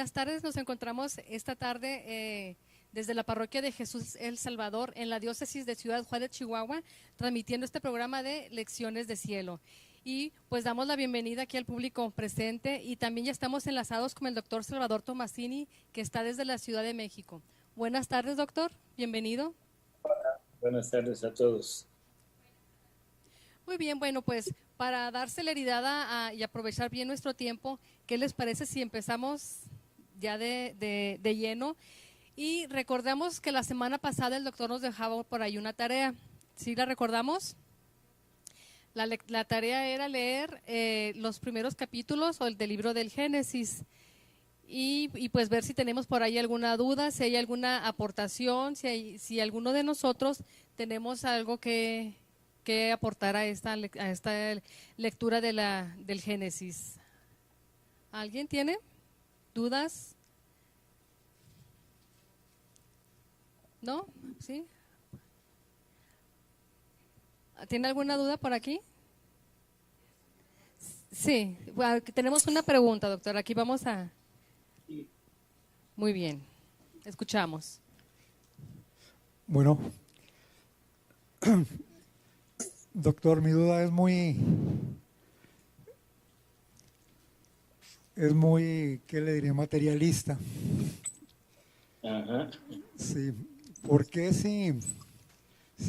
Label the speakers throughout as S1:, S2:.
S1: buenas tardes. Nos encontramos esta tarde desde la Parroquia de Jesús el Salvador en la Diócesis de Ciudad Juárez, Chihuahua, transmitiendo este programa de Lecciones de Cielo. Y pues damos la bienvenida aquí al público presente y también ya estamos enlazados con el doctor Salvador Tomasini, que está desde la Ciudad de México. Buenas tardes, doctor. Bienvenido.
S2: Buenas tardes a todos.
S1: Muy bien, bueno, pues para dar celeridad y aprovechar bien nuestro tiempo, ¿qué les parece si empezamos ya de lleno? Y recordamos que la semana pasada el doctor nos dejaba por ahí una tarea. ¿Sí la recordamos? La tarea era leer los primeros capítulos o el del libro del Génesis y pues ver si tenemos por ahí alguna duda, si hay alguna aportación, si alguno de nosotros tenemos algo que aportar a esta lectura del Génesis. ¿Alguien tiene dudas? ¿No? ¿Sí? ¿Tiene alguna duda por aquí? Sí, bueno, tenemos una pregunta, doctor. Aquí vamos a... Muy bien, escuchamos.
S3: Bueno, doctor, mi duda es muy, ¿qué le diría? Materialista.
S2: Ajá.
S3: Sí, ¿por qué si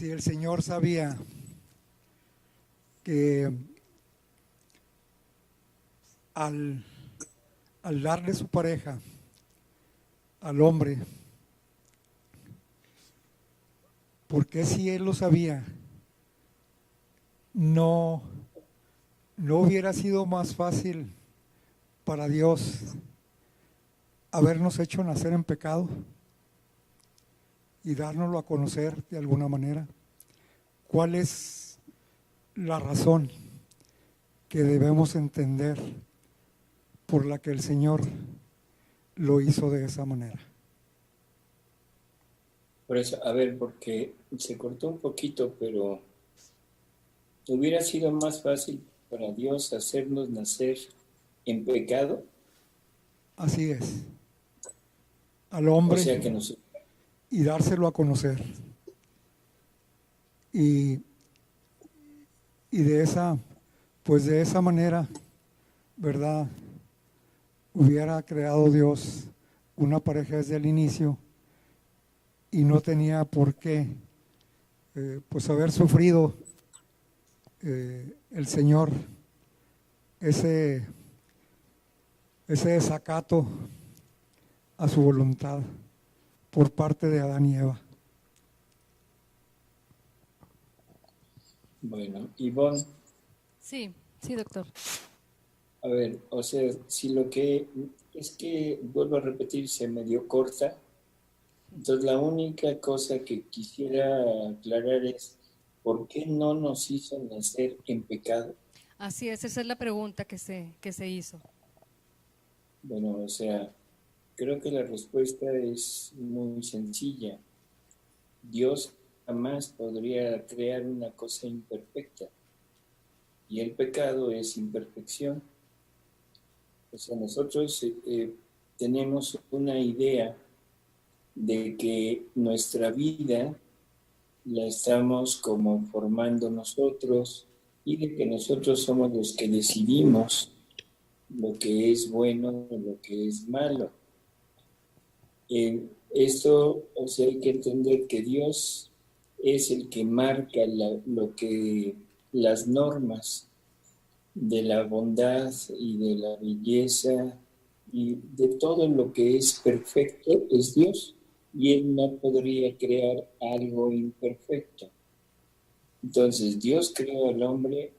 S3: el Señor sabía que al darle su pareja al hombre, ¿por qué si Él lo sabía, no hubiera sido más fácil para Dios habernos hecho nacer en pecado y dárnoslo a conocer de alguna manera? ¿Cuál es la razón que debemos entender por la que el Señor lo hizo de esa manera?
S2: Por eso, a ver, porque se cortó un poquito, pero ¿hubiera sido más fácil para Dios hacernos nacer en pecado?
S3: Así es, al hombre,
S2: O sea que nos...
S3: y dárselo a conocer. Y de esa manera, ¿verdad? Hubiera creado Dios una pareja desde el inicio y no tenía por qué pues haber sufrido el Señor ese desacato a su voluntad por parte de Adán y Eva.
S2: Bueno, Ivonne.
S1: Sí, doctor.
S2: A ver, o sea, si lo que es que, vuelvo a repetir, se me dio corta, entonces la única cosa que quisiera aclarar es, ¿por qué no nos hizo nacer en pecado?
S1: Así es, esa es la pregunta que se hizo.
S2: Bueno, o sea, creo que la respuesta es muy sencilla. Dios jamás podría crear una cosa imperfecta y el pecado es imperfección. O sea, nosotros tenemos una idea de que nuestra vida la estamos como formando nosotros y de que nosotros somos los que decidimos lo que es bueno y lo que es malo. Esto, o sea, hay que entender que Dios es el que marca las normas de la bondad y de la belleza y de todo lo que es perfecto es Dios, y Él no podría crear algo imperfecto. Entonces Dios creó al hombre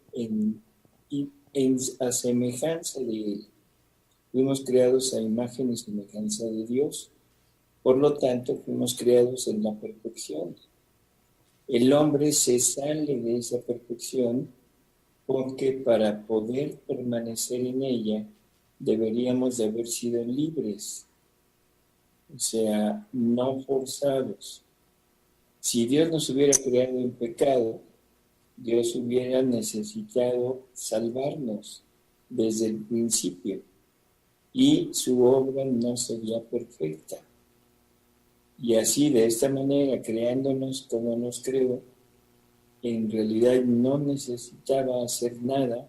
S2: a semejanza de Él. Fuimos creados a imagen y semejanza de Dios. Por lo tanto, fuimos creados en la perfección. El hombre se sale de esa perfección porque para poder permanecer en ella deberíamos de haber sido libres, o sea, no forzados. Si Dios nos hubiera creado en pecado, Dios hubiera necesitado salvarnos desde el principio. y su obra no sería perfecta. Y así, de esta manera, creándonos como nos creó, en realidad no necesitaba hacer nada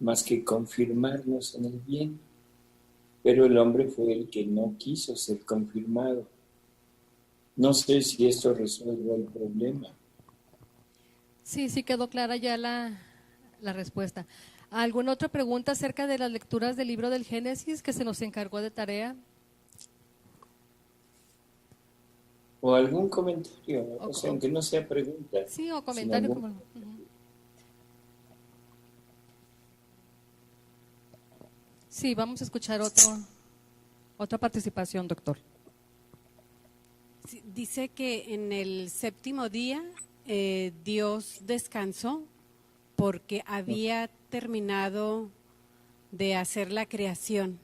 S2: más que confirmarnos en el bien. Pero el hombre fue el que no quiso ser confirmado. No sé si esto resuelve el problema.
S1: Sí, sí quedó clara ya la respuesta. ¿Alguna otra pregunta acerca de las lecturas del libro del Génesis que se nos encargó de tarea?
S2: O algún comentario,
S1: O-
S2: o sea,
S1: o-
S2: aunque no sea pregunta.
S1: Sí, o
S2: sino
S1: comentario.
S2: algún...
S1: Ujú. Sí, vamos a escuchar otra participación, doctor.
S4: Sí, dice que en el séptimo día Dios descansó porque había terminado de hacer la creación.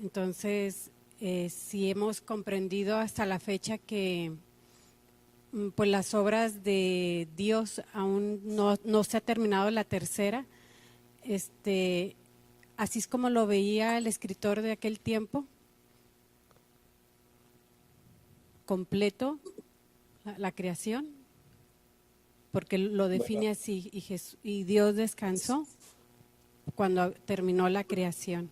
S4: Entonces, si hemos comprendido hasta la fecha que pues las obras de Dios aún no se ha terminado la tercera, así es como lo veía el escritor de aquel tiempo, completo la creación, porque lo define
S2: Bueno,
S4: así, y Dios descansó cuando terminó la creación.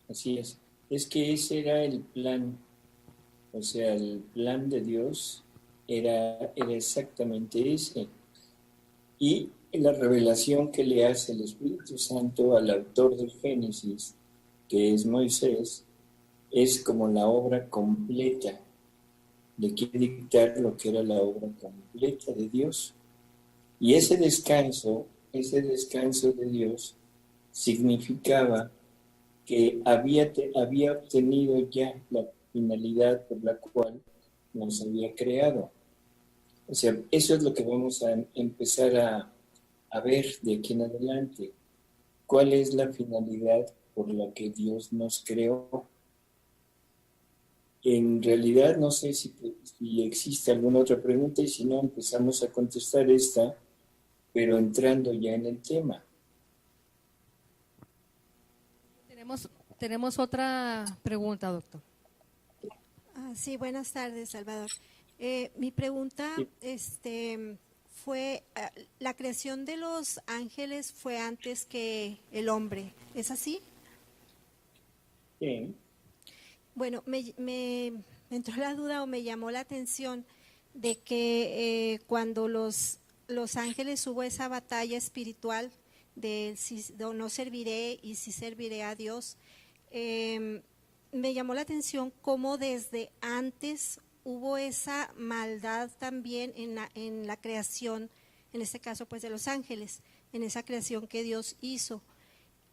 S2: así es. Es que ese era el plan. O sea, el plan de Dios era exactamente ese. Y la revelación que le hace el Espíritu Santo al autor del Génesis, que es Moisés, es como la obra completa. Le quiere dictar lo que era la obra completa de Dios. Y ese descanso de Dios significaba que había obtenido ya la finalidad por la cual nos había creado. O sea, eso es lo que vamos a empezar a ver de aquí en adelante. ¿Cuál es la finalidad por la que Dios nos creó? En realidad no sé si existe alguna otra pregunta y si no empezamos a contestar esta, pero entrando ya en el tema.
S1: Tenemos otra pregunta, doctor.
S5: Sí, buenas tardes, Salvador. Mi pregunta fue, ¿la creación de los ángeles fue antes que el hombre? ¿Es así?
S2: Sí.
S5: Bueno, me entró la duda o me llamó la atención de que cuando los ángeles hubo esa batalla espiritual de si no serviré y si serviré a Dios, me llamó la atención cómo desde antes hubo esa maldad también en la creación, en este caso pues de los ángeles, en esa creación que Dios hizo.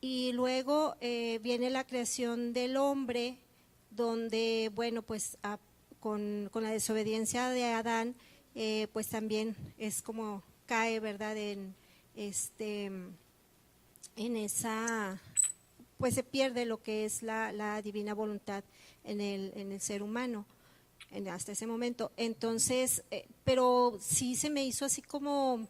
S5: Y luego viene la creación del hombre, donde, bueno, pues con la desobediencia de Adán, pues también es como cae, ¿verdad?, en esa, pues se pierde lo que es la divina voluntad en el ser humano hasta ese momento. Entonces, pero sí se me hizo así como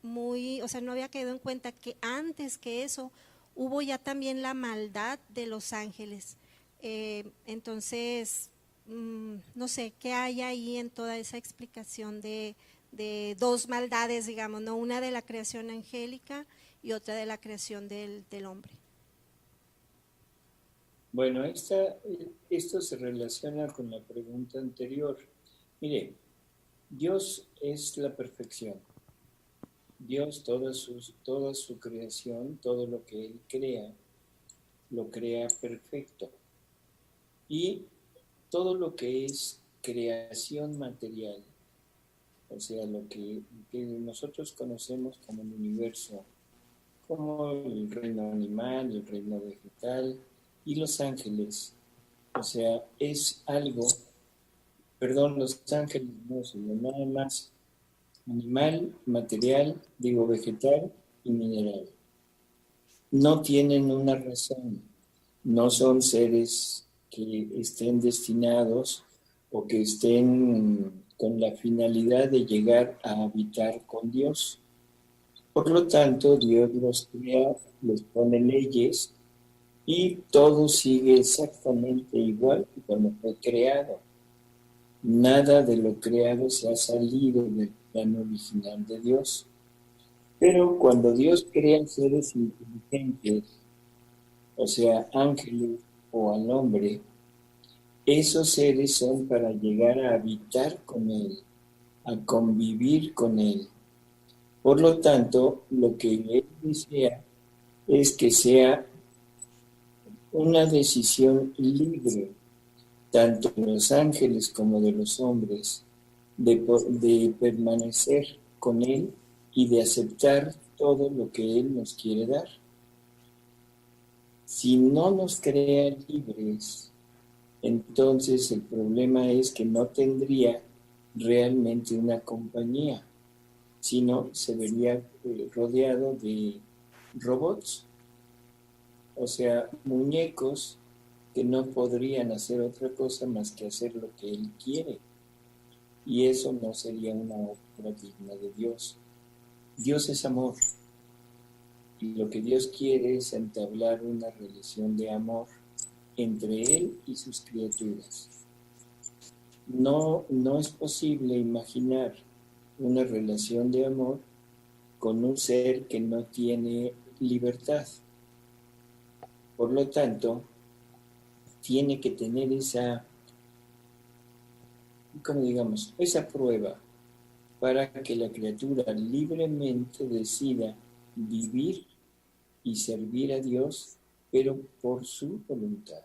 S5: muy, o sea, no había caído en cuenta que antes que eso hubo ya también la maldad de los ángeles. Entonces, no sé, ¿qué hay ahí en toda esa explicación de dos maldades, digamos, ¿no? Una de la creación angélica y otra de la creación del hombre?
S2: Bueno, esto se relaciona con la pregunta anterior. Mire, Dios es la perfección. Dios, toda su creación, todo lo que Él crea, lo crea perfecto. Y todo lo que es creación material, o sea, lo que nosotros conocemos como el universo, como el reino animal, el reino vegetal y los ángeles, o sea, es algo, perdón, los ángeles no, sino nada más animal, material, vegetal y mineral. No tienen una razón, no son seres que estén destinados o que estén con la finalidad de llegar a habitar con Dios. Por lo tanto, Dios los crea, les pone leyes y todo sigue exactamente igual que cuando fue creado. Nada de lo creado se ha salido del plan original de Dios. Pero cuando Dios crea seres inteligentes, o sea, ángeles o al hombre, esos seres son para llegar a habitar con Él, a convivir con Él. Por lo tanto, lo que Él desea es que sea una decisión libre, tanto de los ángeles como de los hombres, de permanecer con Él y de aceptar todo lo que Él nos quiere dar. Si no nos crea libres, entonces el problema es que no tendría realmente una compañía, sino se vería rodeado de robots, o sea, muñecos que no podrían hacer otra cosa más que hacer lo que Él quiere. Y eso no sería una obra digna de Dios. Dios es amor. Y lo que Dios quiere es entablar una relación de amor entre Él y sus criaturas. No es posible imaginar una relación de amor con un ser que no tiene libertad. Por lo tanto, tiene que tener esa prueba para que la criatura libremente decida vivir y servir a Dios, pero por su voluntad.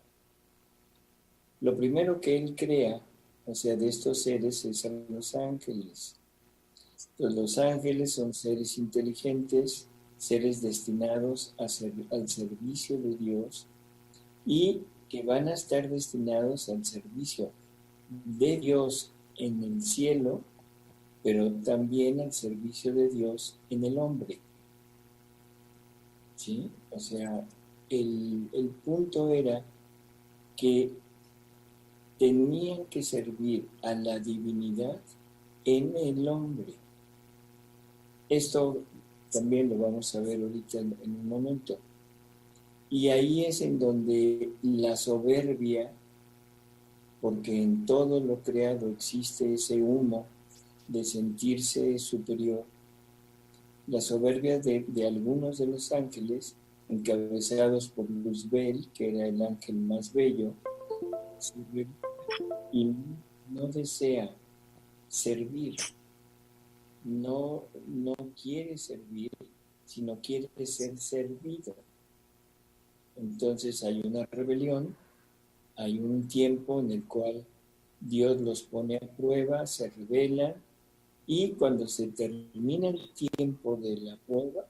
S2: Lo primero que Él crea, o sea, de estos seres, es a los ángeles. Pues los ángeles son seres inteligentes, seres destinados al servicio de Dios y que van a estar destinados al servicio de Dios en el cielo, pero también al servicio de Dios en el hombre. ¿Sí? O sea, el punto era que tenían que servir a la divinidad en el hombre. Esto también lo vamos a ver ahorita en un momento. Y ahí es en donde la soberbia, porque en todo lo creado existe ese humo de sentirse superior, la soberbia de algunos de los ángeles, encabezados por Luzbel, que era el ángel más bello, y no desea servir, no quiere servir, sino quiere ser servido. Entonces hay una rebelión, hay un tiempo en el cual Dios los pone a prueba, se rebelan, y cuando se termina el tiempo de la prueba,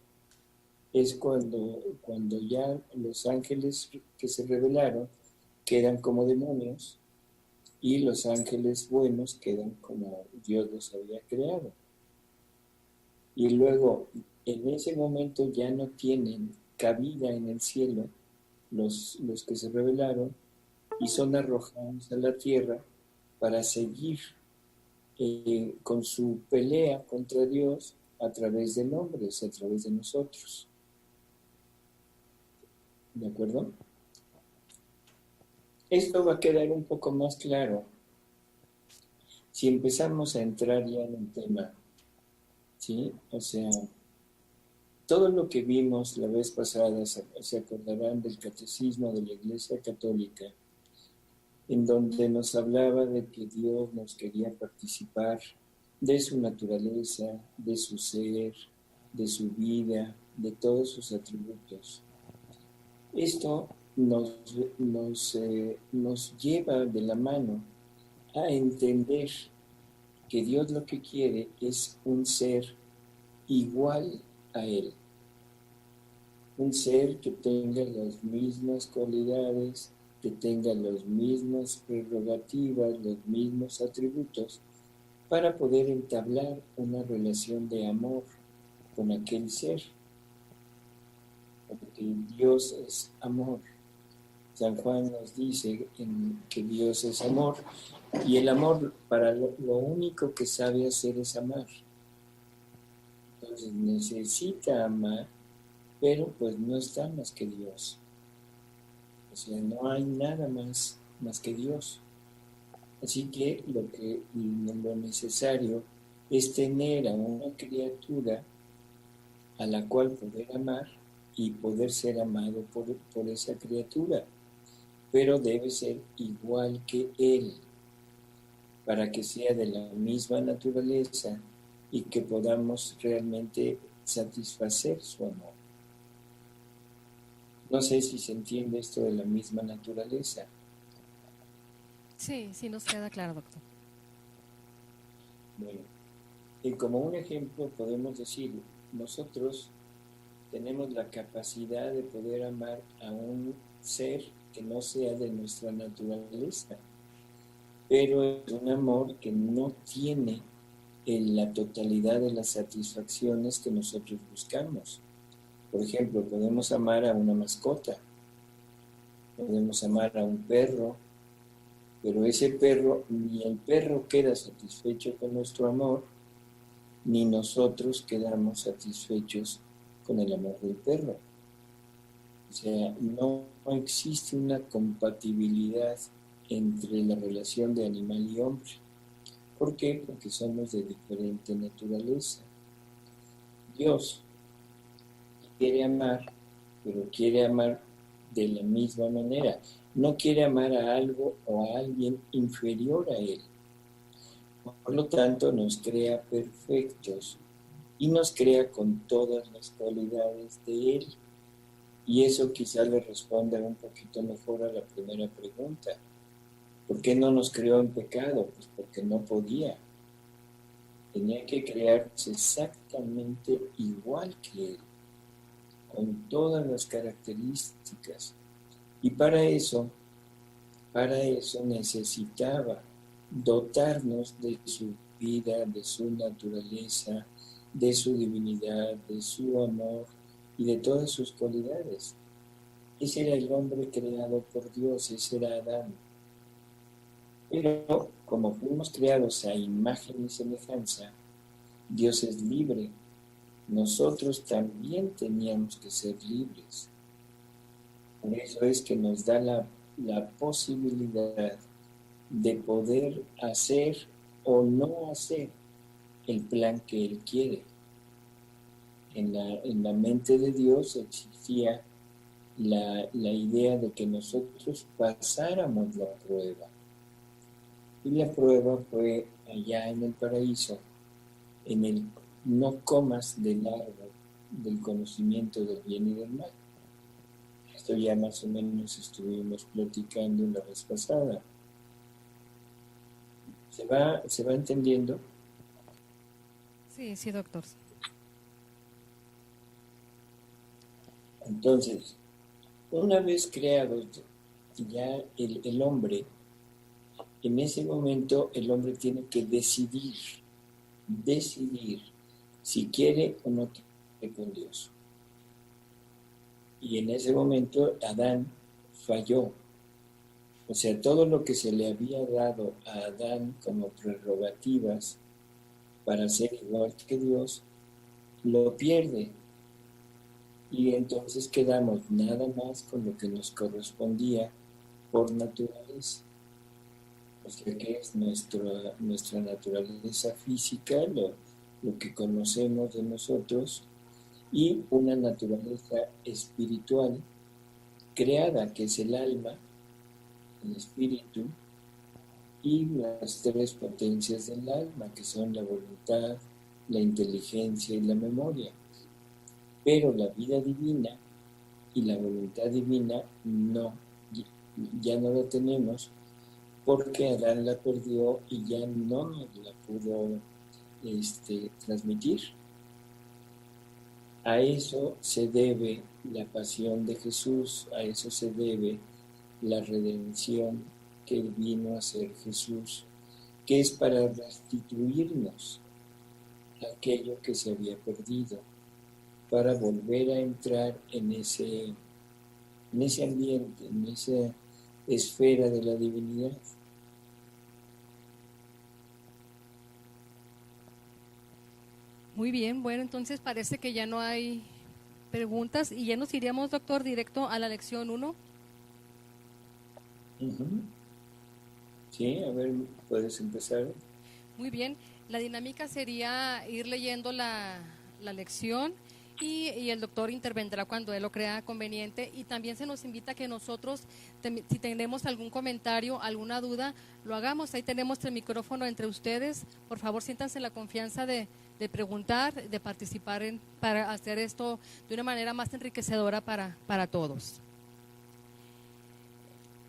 S2: es cuando ya los ángeles que se rebelaron quedan como demonios y los ángeles buenos quedan como Dios los había creado. Y luego, en ese momento ya no tienen cabida en el cielo los que se rebelaron y son arrojados a la tierra para seguir con su pelea contra Dios a través de hombres, a través de nosotros. ¿De acuerdo? Esto va a quedar un poco más claro si empezamos a entrar ya en el tema, ¿sí? O sea, todo lo que vimos la vez pasada, se acordarán del Catecismo de la Iglesia Católica, en donde nos hablaba de que Dios nos quería participar de su naturaleza, de su ser, de su vida, de todos sus atributos. Esto nos lleva de la mano a entender que Dios lo que quiere es un ser igual a Él. Un ser que tenga las mismas cualidades, que tenga las mismas prerrogativas, los mismos atributos, para poder entablar una relación de amor con aquel ser. Porque Dios es amor. San Juan nos dice que Dios es amor, y el amor, para lo único que sabe hacer es amar. Entonces necesita amar, pero pues no está más que Dios. O sea, no hay nada más que Dios. Así que lo necesario es tener a una criatura a la cual poder amar y poder ser amado por esa criatura, pero debe ser igual que Él, para que sea de la misma naturaleza y que podamos realmente satisfacer su amor. No sé si se entiende esto de la misma naturaleza.
S1: Sí, sí nos queda claro, doctor.
S2: Bueno, y como un ejemplo podemos decir, nosotros tenemos la capacidad de poder amar a un ser que no sea de nuestra naturaleza, pero es un amor que no tiene en la totalidad de las satisfacciones que nosotros buscamos. Por ejemplo, podemos amar a una mascota, podemos amar a un perro, pero ese perro, ni el perro queda satisfecho con nuestro amor, ni nosotros quedamos satisfechos con el amor del perro. O sea, no existe una compatibilidad entre la relación de animal y hombre. ¿Por qué? Porque somos de diferente naturaleza. Dios quiere amar, pero quiere amar de la misma manera. No quiere amar a algo o a alguien inferior a Él. Por lo tanto, nos crea perfectos y nos crea con todas las cualidades de Él. Y eso quizá le responda un poquito mejor a la primera pregunta. ¿Por qué no nos creó en pecado? Pues porque no podía. Tenía que crearse exactamente igual que Él, con todas las características. Y para eso necesitaba dotarnos de su vida, de su naturaleza, de su divinidad, de su amor y de todas sus cualidades. Ese era el hombre creado por Dios, ese era Adán. Pero como fuimos creados a imagen y semejanza, Dios es libre. Nosotros también teníamos que ser libres. Por eso es que nos da la posibilidad de poder hacer o no hacer el plan que Él quiere. En la mente de Dios existía la idea de que nosotros pasáramos la prueba. Y la prueba fue allá en el paraíso, en el no comas del árbol del conocimiento del bien y del mal. Esto ya más o menos estuvimos platicando la vez pasada. ¿Se va entendiendo?
S1: Sí, sí, doctor.
S2: Entonces, una vez creado ya el hombre, en ese momento el hombre tiene que decidir si quiere o no quiere con Dios. Y en ese momento Adán falló. O sea, todo lo que se le había dado a Adán como prerrogativas para ser igual que Dios, lo pierde. Y entonces quedamos nada más con lo que nos correspondía por naturaleza. O sea, que es nuestra naturaleza física, lo que conocemos de nosotros, y una naturaleza espiritual creada, que es el alma, el espíritu, y las tres potencias del alma, que son la voluntad, la inteligencia y la memoria. Pero la vida divina y la voluntad divina ya no la tenemos, porque Adán la perdió y ya no nos la pudo transmitir. A eso se debe la pasión de Jesús, a eso se debe la redención que vino a hacer Jesús, que es para restituirnos aquello que se había perdido, para volver a entrar en ese ambiente, en esa esfera de la divinidad.
S1: Muy bien, bueno, entonces parece que ya no hay preguntas y ya nos iríamos, doctor, directo a la lección 1.
S2: Ujú. Sí, a ver, puedes empezar.
S1: Muy bien, la dinámica sería ir leyendo la lección y el doctor intervendrá cuando él lo crea conveniente, y también se nos invita a que nosotros, si tenemos algún comentario, alguna duda, lo hagamos. Ahí tenemos el micrófono entre ustedes. Por favor, siéntanse en la confianza de preguntar, de participar para hacer esto de una manera más enriquecedora para todos.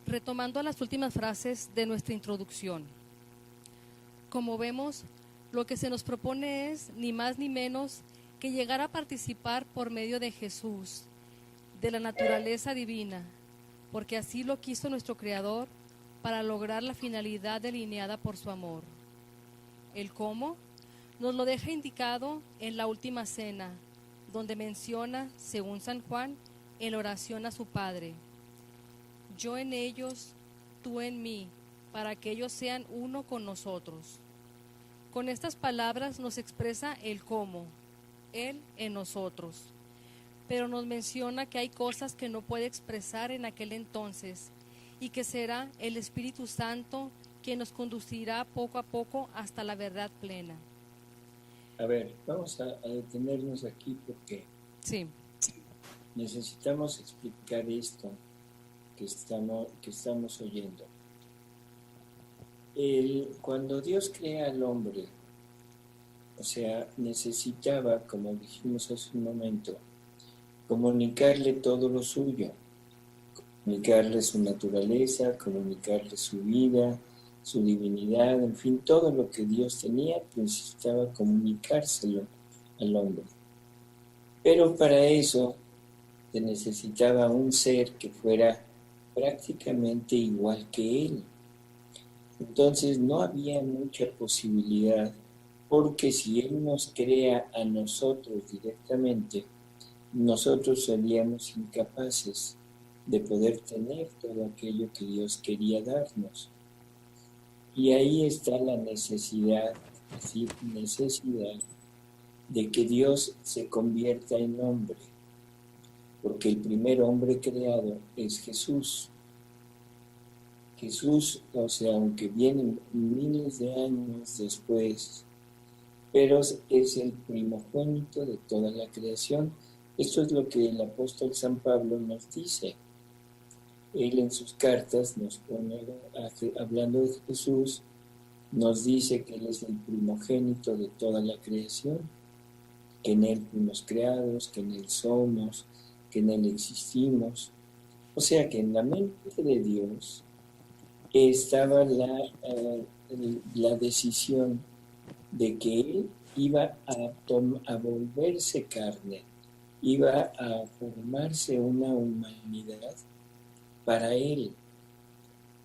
S1: Retomando las últimas frases de nuestra introducción. Como vemos, lo que se nos propone es ni más ni menos que llegar a participar por medio de Jesús, de la naturaleza divina, porque así lo quiso nuestro Creador para lograr la finalidad delineada por su amor. El cómo nos lo deja indicado en la última cena, donde menciona, según San Juan, en oración a su Padre: yo en ellos, tú en mí, para que ellos sean uno con nosotros. Con estas palabras nos expresa el cómo, Él en nosotros, pero nos menciona que hay cosas que no puede expresar en aquel entonces y que será el Espíritu Santo quien nos conducirá poco a poco hasta la verdad plena.
S2: A ver, vamos a detenernos aquí porque
S1: Sí,
S2: necesitamos explicar esto que estamos oyendo. Cuando Dios crea al hombre, o sea, necesitaba, como dijimos hace un momento, comunicarle todo lo suyo, comunicarle su naturaleza, comunicarle su vida, su divinidad, en fin, todo lo que Dios tenía, necesitaba comunicárselo al hombre. Pero para eso se necesitaba un ser que fuera prácticamente igual que él. Entonces no había mucha posibilidad, porque si Él nos crea a nosotros directamente, nosotros seríamos incapaces de poder tener todo aquello que Dios quería darnos. Y ahí está la necesidad de que Dios se convierta en hombre, porque el primer hombre creado es Jesús. Jesús, o sea, aunque vienen miles de años después, pero es el primogénito de toda la creación. Esto es lo que el apóstol San Pablo nos dice. Él en sus cartas nos pone, hablando de Jesús, nos dice que Él es el primogénito de toda la creación, que en Él fuimos creados, que en Él somos, que en Él existimos. O sea que en la mente de Dios estaba la decisión de que Él iba a volverse carne, iba a formarse una humanidad para Él,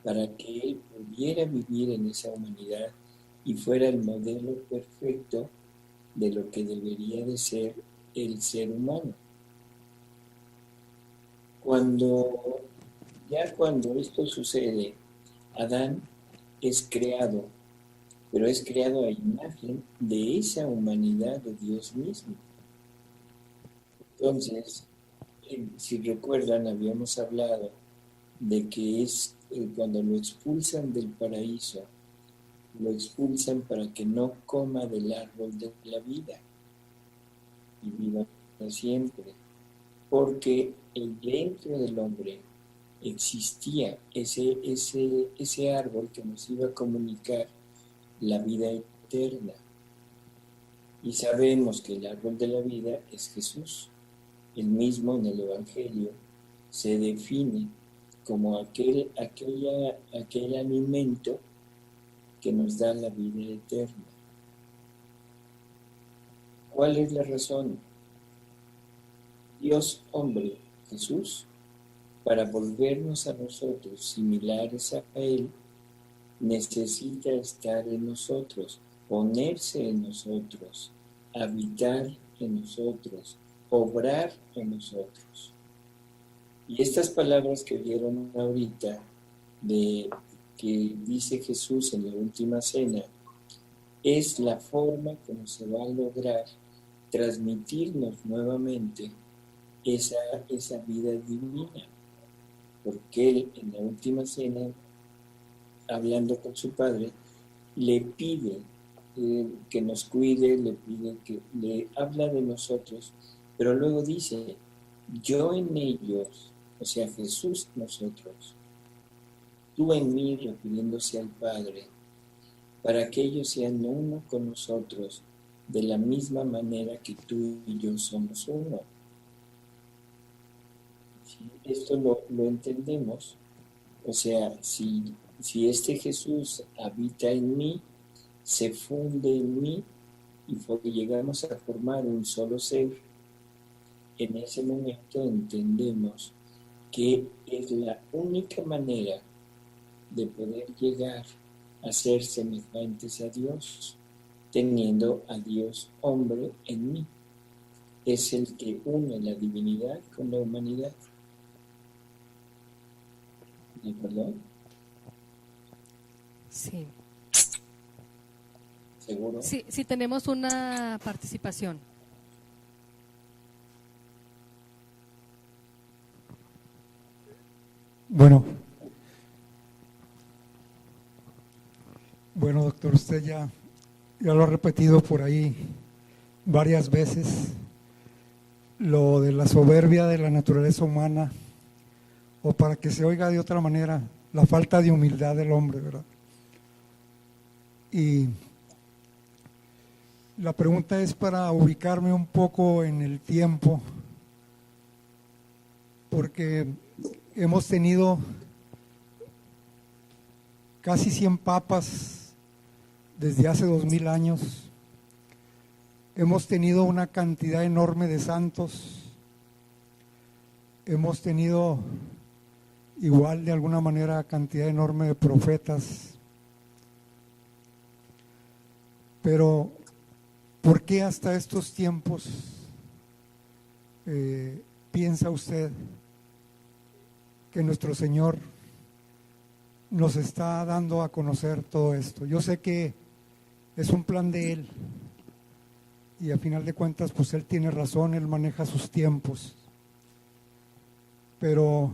S2: para que Él pudiera vivir en esa humanidad y fuera el modelo perfecto de lo que debería de ser el ser humano. Cuando esto sucede, Adán es creado, pero es creado a imagen de esa humanidad de Dios mismo. Entonces, si recuerdan, habíamos hablado de que es cuando lo expulsan del paraíso, lo expulsan para que no coma del árbol de la vida y viva para siempre, porque dentro del hombre existía ese árbol que nos iba a comunicar la vida eterna. Y sabemos que el árbol de la vida es Jesús. Él mismo en el Evangelio se define como aquel alimento que nos da la vida eterna. ¿Cuál es la razón? Dios hombre, Jesús, para volvernos a nosotros similares a Él, necesita estar en nosotros, ponerse en nosotros, habitar en nosotros, obrar en nosotros. Y estas palabras que vieron ahorita, que dice Jesús en la última cena, es la forma como se va a lograr transmitirnos nuevamente esa vida divina. porque él en la última cena, hablando con su padre, le pide que nos cuide, le pide que le habla de nosotros, pero luego dice, yo en ellos, o sea, Jesús en nosotros, tú en mí, refiriéndose al Padre, para que ellos sean uno con nosotros, de la misma manera que tú y yo somos uno. Si esto lo entendemos, o sea, si este Jesús habita en mí, se funde en mí y llegamos a formar un solo ser, en ese momento entendemos que es la única manera de poder llegar a ser semejantes a Dios, teniendo a Dios hombre en mí. Es el que une la divinidad con la humanidad. ¿De acuerdo?
S1: Sí.
S2: ¿Seguro?
S1: Sí, sí tenemos una participación.
S3: Bueno, doctor, usted ya lo ha repetido por ahí varias veces, lo de la soberbia de la naturaleza humana, o para que se oiga de otra manera, la falta de humildad del hombre, ¿verdad? Y la pregunta es para ubicarme un poco en el tiempo, porque hemos tenido casi 100 papas desde hace 2000 años, hemos tenido una cantidad enorme de santos, hemos tenido igual de alguna manera cantidad enorme de profetas, pero ¿por qué hasta estos tiempos piensa usted que nuestro Señor nos está dando a conocer todo esto? Yo sé que es un plan de Él y a final de cuentas pues Él tiene razón, Él maneja sus tiempos, pero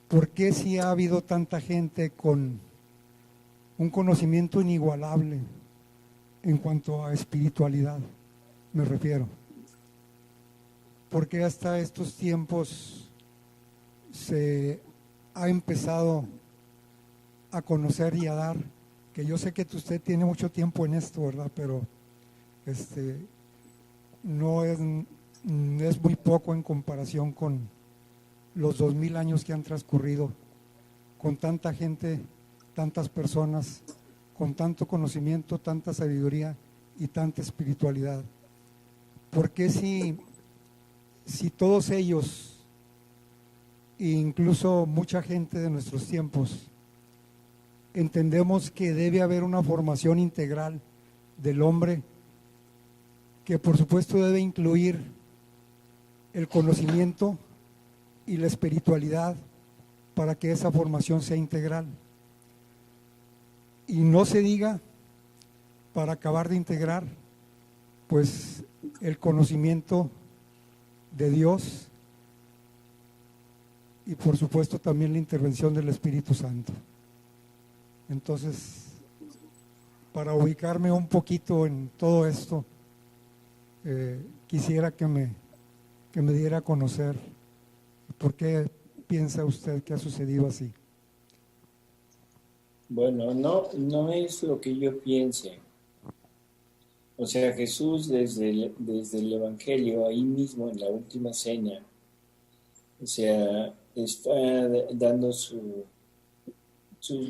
S3: ¿por qué si ha habido tanta gente con un conocimiento inigualable en cuanto a espiritualidad, me refiero? ¿Por qué hasta estos tiempos se ha empezado a conocer y a dar? Que yo sé que usted tiene mucho tiempo en esto, ¿verdad? Pero no es muy poco en comparación con los 2000 años que han transcurrido, con tanta gente, tantas personas, con tanto conocimiento, tanta sabiduría y tanta espiritualidad. ¿Por qué si todos ellos, e incluso mucha gente de nuestros tiempos, entendemos que debe haber una formación integral del hombre, que por supuesto debe incluir el conocimiento y la espiritualidad para que esa formación sea integral? Y no se diga, para acabar de integrar, pues el conocimiento de Dios y por supuesto también la intervención del Espíritu Santo. Entonces, para ubicarme un poquito en todo esto, quisiera que me diera a conocer por qué piensa usted que ha sucedido así.
S2: Bueno, no es lo que yo piense. O sea, Jesús desde el Evangelio, ahí mismo en la última cena, o sea, está dando su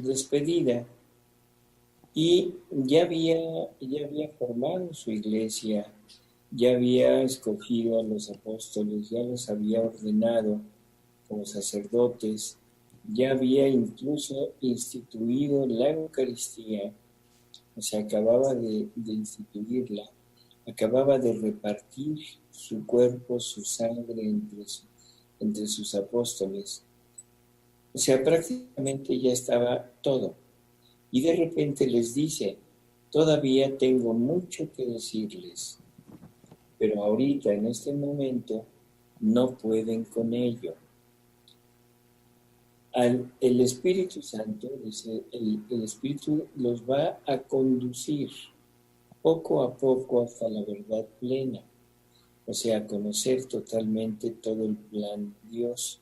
S2: despedida y ya había formado su iglesia, ya había escogido a los apóstoles, ya los había ordenado como sacerdotes, ya había incluso instituido la Eucaristía, o sea, acababa de instituirla, acababa de repartir su cuerpo, su sangre entre sus apóstoles. O sea, prácticamente ya estaba todo. Y de repente les dice, todavía tengo mucho que decirles, pero ahorita, en este momento, no pueden con ello. el Espíritu Santo, dice, el Espíritu los va a conducir poco a poco hasta la verdad plena, o sea, conocer totalmente todo el plan de Dios.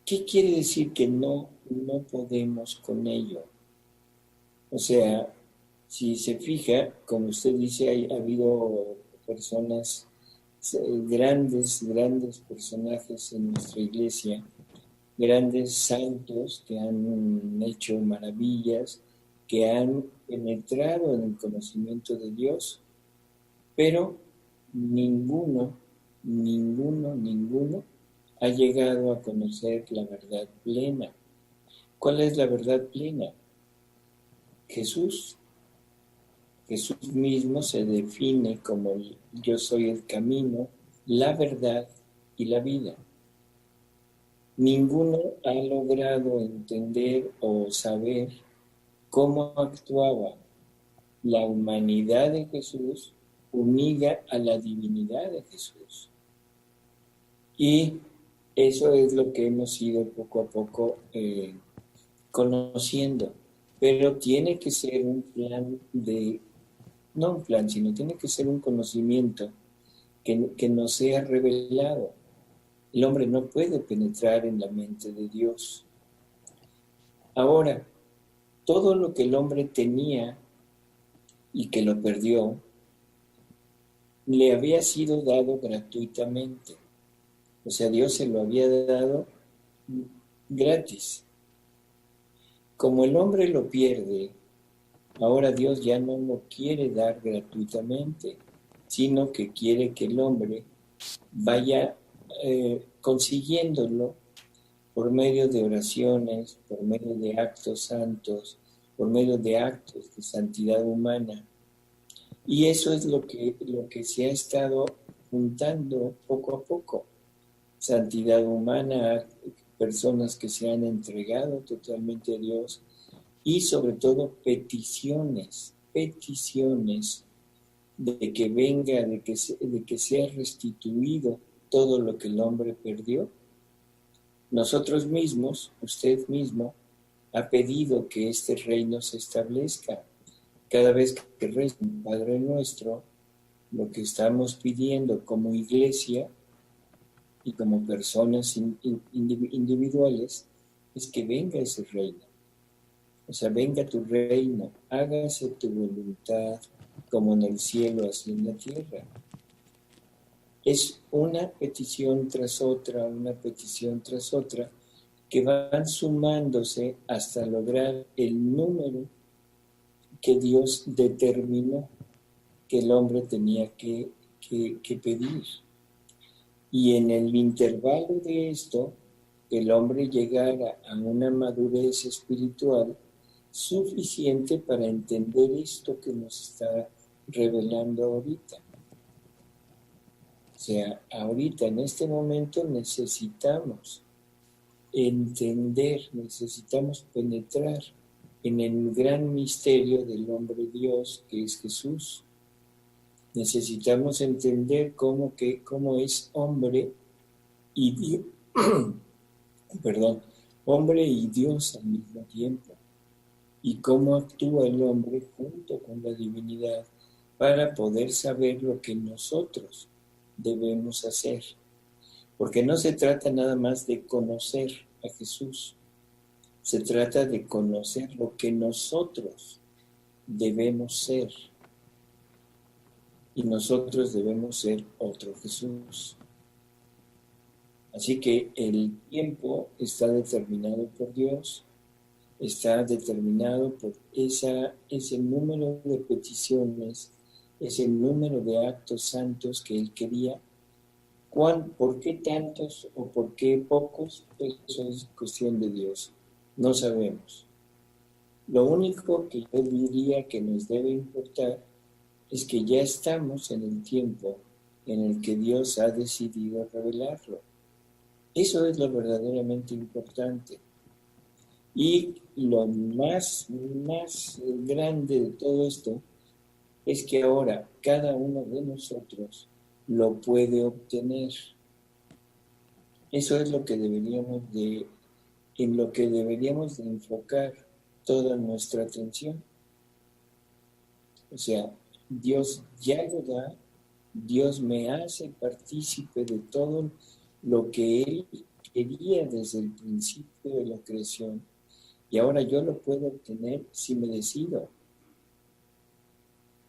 S2: ¿Qué quiere decir que no podemos con ello? O sea, si se fija, como usted dice, ha habido personas, grandes personajes en nuestra iglesia, grandes santos que han hecho maravillas, que han penetrado en el conocimiento de Dios, pero ninguno ha llegado a conocer la verdad plena. ¿Cuál es la verdad plena? Jesús. Jesús mismo se define como yo soy el camino, la verdad y la vida. Ninguno ha logrado entender o saber cómo actuaba la humanidad de Jesús unida a la divinidad de Jesús. Y eso es lo que hemos ido poco a poco conociendo. Pero tiene que ser un plan no un plan, sino tiene que ser un conocimiento que nos sea revelado. El hombre no puede penetrar en la mente de Dios. Ahora, todo lo que el hombre tenía y que lo perdió, le había sido dado gratuitamente. O sea, Dios se lo había dado gratis. Como el hombre lo pierde, ahora Dios ya no lo quiere dar gratuitamente, sino que quiere que el hombre vaya consiguiéndolo por medio de oraciones, por medio de actos santos, por medio de actos de santidad humana. Y eso es lo que se ha estado juntando poco a poco. Santidad humana, personas que se han entregado totalmente a Dios y sobre todo peticiones de que venga, de que sea restituido todo lo que el hombre perdió. Nosotros mismos, usted mismo, ha pedido que este reino se establezca. Cada vez que reza un Padre Nuestro, lo que estamos pidiendo como iglesia y como personas individuales es que venga ese reino. O sea, venga tu reino, hágase tu voluntad como en el cielo, así en la tierra. Es una petición tras otra, que van sumándose hasta lograr el número que Dios determinó que el hombre tenía que pedir. Y en el intervalo de esto, el hombre llegara a una madurez espiritual suficiente para entender esto que nos está revelando ahorita. O sea, ahorita, en este momento, necesitamos entender, necesitamos penetrar en el gran misterio del hombre Dios, que es Jesús. Necesitamos entender cómo es hombre y Dios, hombre y Dios al mismo tiempo, y cómo actúa el hombre junto con la divinidad para poder saber lo que nosotros debemos hacer. Porque no se trata nada más de conocer a Jesús, se trata de conocer lo que nosotros debemos ser. Y nosotros debemos ser otro Jesús. Así que el tiempo está determinado por Dios, está determinado por ese número de peticiones, ese número de actos santos que Él quería. ¿Por qué tantos o por qué pocos? Eso es cuestión de Dios. No sabemos. Lo único que yo diría que nos debe importar es que ya estamos en el tiempo en el que Dios ha decidido revelarlo. Eso es lo verdaderamente importante. Y lo más grande de todo esto es que ahora cada uno de nosotros lo puede obtener. Eso es lo que deberíamos de en lo que deberíamos de enfocar toda nuestra atención. O sea, Dios ya lo da, Dios me hace partícipe de todo lo que Él quería desde el principio de la creación. Y ahora yo lo puedo obtener si me decido.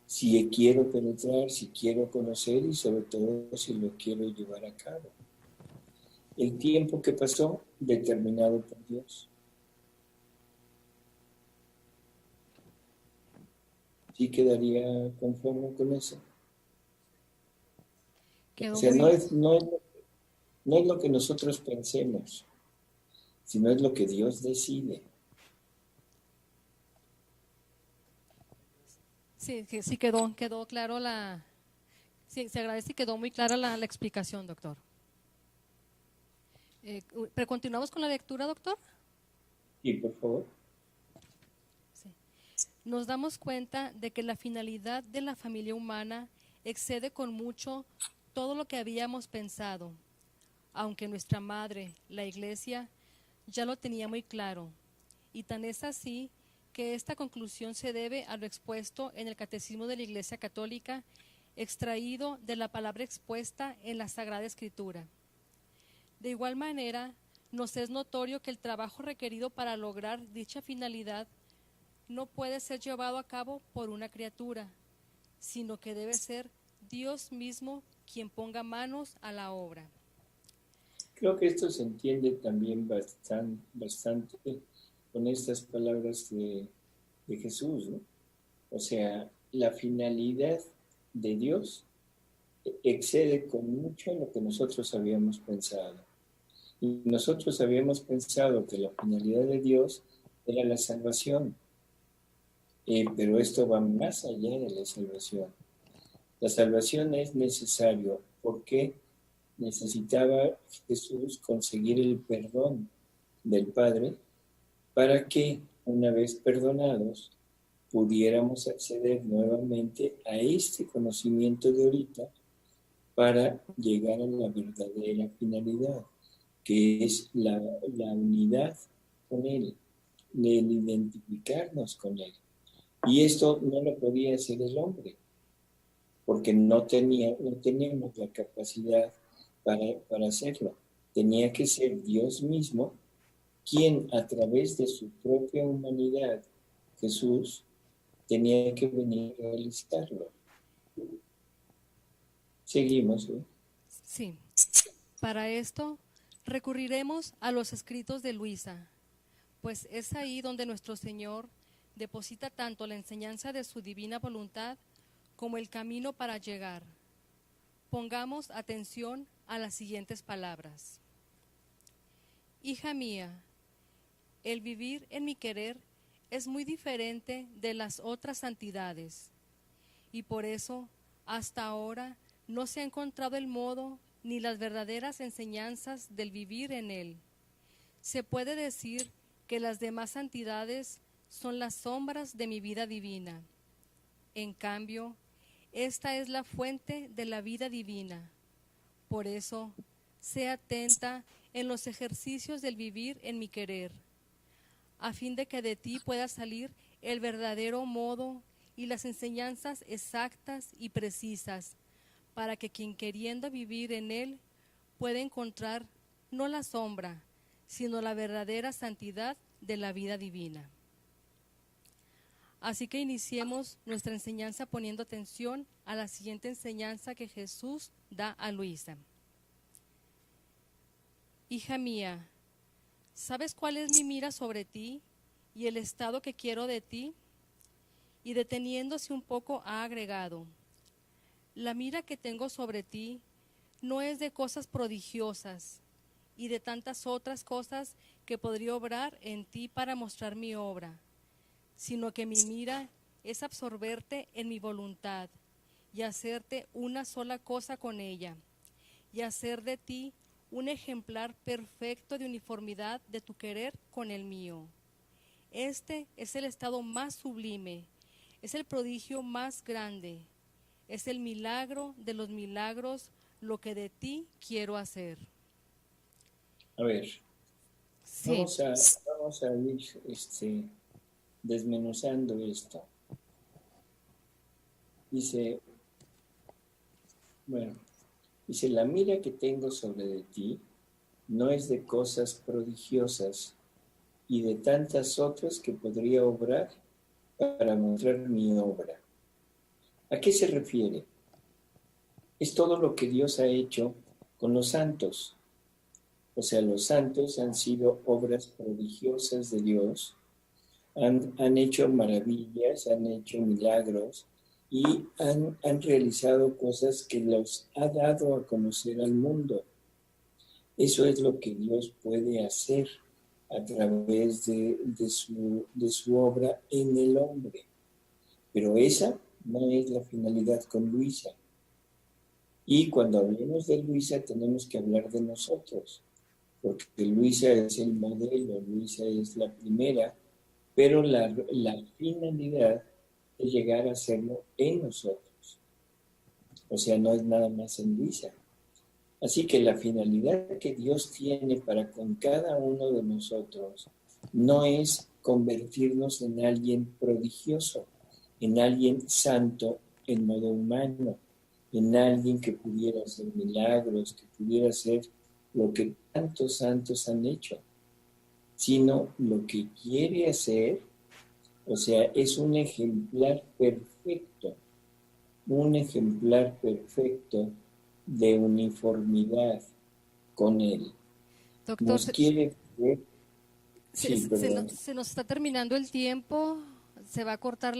S2: Si quiero penetrar, si quiero conocer y sobre todo si lo quiero llevar a cabo. El tiempo que pasó, determinado por Dios. ¿Sí quedaría conforme con eso?
S1: Quedó
S2: O sea,
S1: muy-
S2: no es lo que nosotros pensemos, sino es lo que Dios decide.
S1: Sí, sí quedó claro sí, se agradece y quedó muy clara la explicación, doctor. Pero continuamos con la lectura, doctor.
S2: Y por favor.
S1: Sí. Nos damos cuenta de que la finalidad de la familia humana excede con mucho todo lo que habíamos pensado, aunque nuestra madre, la Iglesia, ya lo tenía muy claro. Y tan es así que esta conclusión se debe a lo expuesto en el Catecismo de la Iglesia Católica, extraído de la palabra expuesta en la Sagrada Escritura. De igual manera, nos es notorio que el trabajo requerido para lograr dicha finalidad no puede ser llevado a cabo por una criatura, sino que debe ser Dios mismo quien ponga manos a la obra.
S2: Creo que esto se entiende también bastante con estas palabras de Jesús, ¿no? O sea, la finalidad de Dios excede con mucho lo que nosotros habíamos pensado. Y nosotros habíamos pensado que la finalidad de Dios era la salvación, pero esto va más allá de la salvación. La salvación es necesario porque necesitaba Jesús conseguir el perdón del Padre para que, una vez perdonados, pudiéramos acceder nuevamente a este conocimiento de ahorita para llegar a la verdadera finalidad, que es la unidad con Él, el identificarnos con Él. Y esto no lo podía hacer el hombre, porque no teníamos la capacidad para hacerlo. Tenía que ser Dios mismo quien, a través de su propia humanidad, Jesús, tenía que venir a realizarlo. Seguimos, ¿eh?
S1: Sí. Para esto recurriremos a los escritos de Luisa, pues es ahí donde nuestro Señor deposita tanto la enseñanza de su divina voluntad como el camino para llegar. Pongamos atención a las siguientes palabras. Hija mía, el vivir en mi querer es muy diferente de las otras santidades, y por eso hasta ahora no se ha encontrado el modo ni las verdaderas enseñanzas del vivir en él. Se puede decir que las demás santidades son las sombras de mi vida divina. En cambio, esta es la fuente de la vida divina. Por eso, sé atenta en los ejercicios del vivir en mi querer, a fin de que de ti pueda salir el verdadero modo y las enseñanzas exactas y precisas, para que quien queriendo vivir en él pueda encontrar no la sombra, sino la verdadera santidad de la vida divina. Así que iniciemos nuestra enseñanza poniendo atención a la siguiente enseñanza que Jesús da a Luisa. Hija mía, ¿sabes cuál es mi mira sobre ti y el estado que quiero de ti? Y deteniéndose un poco ha agregado, la mira que tengo sobre ti no es de cosas prodigiosas y de tantas otras cosas que podría obrar en ti para mostrar mi obra, sino que mi mira es absorberte en mi voluntad y hacerte una sola cosa con ella, y hacer de ti un ejemplar perfecto de uniformidad de tu querer con el mío. Este es el estado más sublime, es el prodigio más grande, es el milagro de los milagros, lo que de ti quiero hacer.
S2: A ver,
S1: Sí.
S2: Vamos a ir desmenuzando esto. Dice, la mira que tengo sobre de ti no es de cosas prodigiosas y de tantas otras que podría obrar para mostrar mi obra. ¿A qué se refiere? Es todo lo que Dios ha hecho con los santos. O sea, los santos han sido obras prodigiosas de Dios, han hecho maravillas, han hecho milagros y han realizado cosas que los ha dado a conocer al mundo. Eso es lo que Dios puede hacer a través de su obra en el hombre. Pero esa no es la finalidad con Luisa. Y cuando hablemos de Luisa tenemos que hablar de nosotros, porque Luisa es el modelo, Luisa es la primera, pero la finalidad es llegar a hacerlo en nosotros. O sea, no es nada más en Luisa. Así que la finalidad que Dios tiene para con cada uno de nosotros no es convertirnos en alguien prodigioso, en alguien santo en modo humano, en alguien que pudiera hacer milagros, que pudiera hacer lo que tantos santos han hecho, sino lo que quiere hacer, o sea, es un ejemplar perfecto de uniformidad con Él.
S1: Doctor,
S2: Nos quiere ver.
S1: se nos está terminando el tiempo, se va a cortar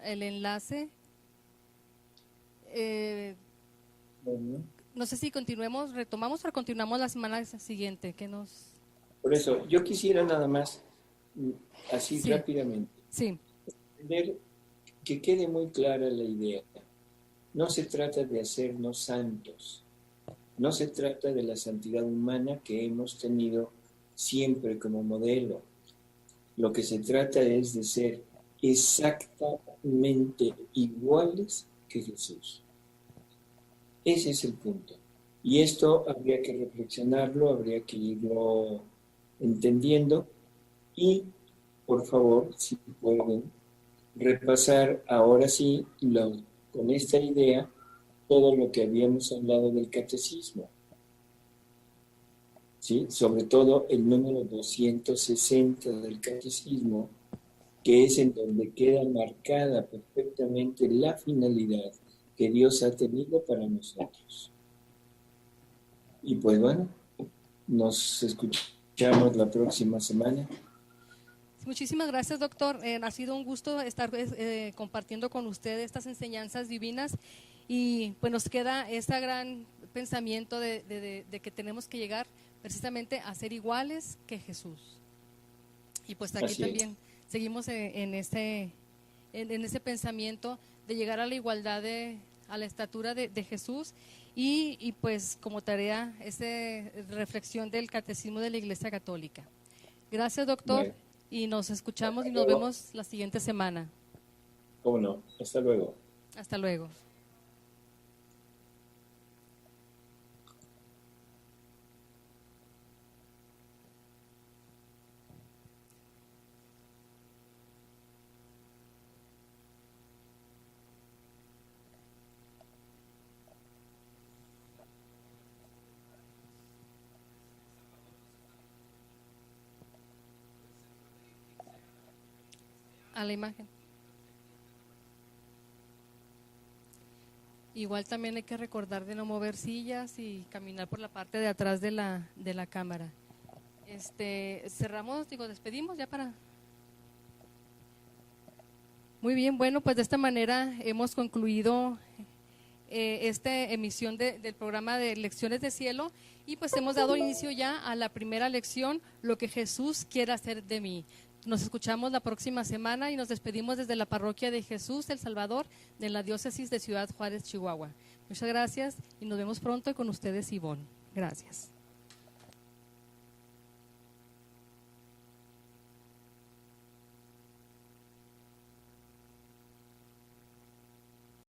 S1: el enlace.
S2: Bueno,
S1: No sé si retomamos o continuamos la semana siguiente.
S2: por eso, yo quisiera nada más, así
S1: Sí.
S2: rápidamente,
S1: Sí,
S2: entender que quede muy clara la idea. No se trata de hacernos santos, no se trata de la santidad humana que hemos tenido siempre como modelo. Lo que se trata es de ser exactamente iguales que Jesús. Ese es el punto. Y esto habría que reflexionarlo, habría que irlo entendiendo y, por favor, si pueden, repasar ahora sí, con esta idea, todo lo que habíamos hablado del catecismo. ¿Sí? Sobre todo el número 260 del catecismo, que es en donde queda marcada perfectamente la finalidad que Dios ha tenido para nosotros. Y pues bueno, nos escuchamos la próxima semana.
S1: muchísimas gracias, doctor. Ha sido un gusto estar compartiendo con usted estas enseñanzas divinas y pues nos queda ese gran pensamiento de que tenemos que llegar precisamente a ser iguales que Jesús. Y pues aquí
S2: Así
S1: también seguimos en ese pensamiento de llegar a la igualdad, a la estatura de Jesús y pues como tarea esa reflexión del Catecismo de la Iglesia Católica. Gracias, doctor.
S2: Bueno.
S1: Y nos escuchamos y nos vemos la siguiente semana.
S2: ¿Cómo no? Hasta luego.
S1: Hasta luego. A la imagen. Igual también hay que recordar de no mover sillas y caminar por la parte de atrás de la cámara. Cerramos, despedimos ya para... Muy bien, bueno, pues de esta manera hemos concluido esta emisión del programa de Lecciones de Cielo y pues hemos dado inicio ya a la primera lección, lo que Jesús quiere hacer de mí. Nos escuchamos la próxima semana y nos despedimos desde la Parroquia de Jesús el Salvador de la Diócesis de Ciudad Juárez, Chihuahua. Muchas gracias y nos vemos pronto y con ustedes Ivonne. Gracias.